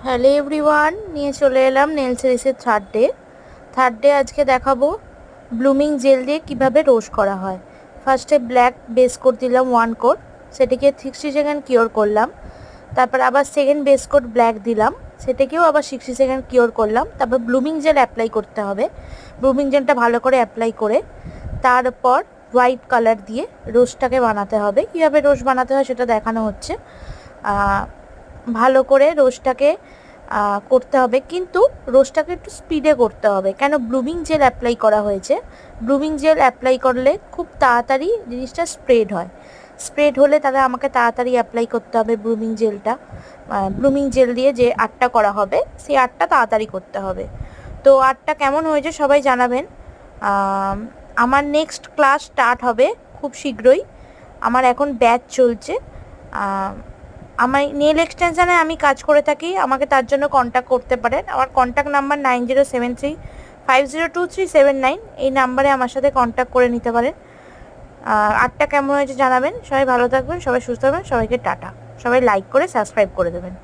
Hello everyone, নিয়ে চলে এলাম নেল সিরিজের থার্ড ডে আজকে দেখাবো ব্লুমিং জেল দিয়ে কিভাবে রোজ করা হয়। ফার্স্টে ব্ল্যাক বেস কোট দিলাম 1 কোট, সেটাকে 60 সেকেন্ড কিওর করলাম। তারপর আবার সেকেন্ড বেস কোট ব্ল্যাক দিলাম, সেটাকেও আবার 60 সেকেন্ড কিওর করলাম। তারপর ব্লুমিং জেল অ্যাপ্লাই করতে হবে। ব্লুমিং জেলটা ভালো করে অ্যাপ্লাই করে তারপর হোয়াইট কালার দিয়ে রোজটাকে বানাতে হবে। কীভাবে রোজ বানাতে হয় সেটা দেখানো হচ্ছে। ভালো করে রোজটাকে করতে হবে, কিন্তু রোজটাকে একটু স্পিডে করতে হবে। কেন? ব্লুমিং জেল অ্যাপ্লাই করা হয়েছে। ব্লুমিং জেল অ্যাপ্লাই করলে খুব তাড়াতাড়ি জিনিসটা স্প্রেড হয়। স্প্রেড হলে তাহলে আমাকে তাড়াতাড়ি অ্যাপ্লাই করতে হবে ব্লুমিং জেলটা। ব্লুমিং জেল দিয়ে যে আর্টটা করা হবে সেই আর্টটা তাড়াতাড়ি করতে হবে। তো আর্টটা কেমন হয়েছে সবাই জানাবেন। আমার নেক্সট ক্লাস স্টার্ট হবে খুব শীঘ্রই। আমার এখন ব্যাচ চলছে। আমার নেল এক্সটেনশানে আমি কাজ করে থাকি, আমাকে তার জন্য কন্ট্যাক্ট করতে পারেন। আমার কন্ট্যাক্ট নাম্বার 9073502379। এই নাম্বারে আমার সাথে কন্ট্যাক্ট করে নিতে পারেন। আর্টটা কেমন হয়েছে জানাবেন। সবাই ভালো থাকবেন, সবাই সুস্থ থাকবেন, সবাইকে টাটা। সবাই লাইক করে সাবস্ক্রাইব করে দেবেন।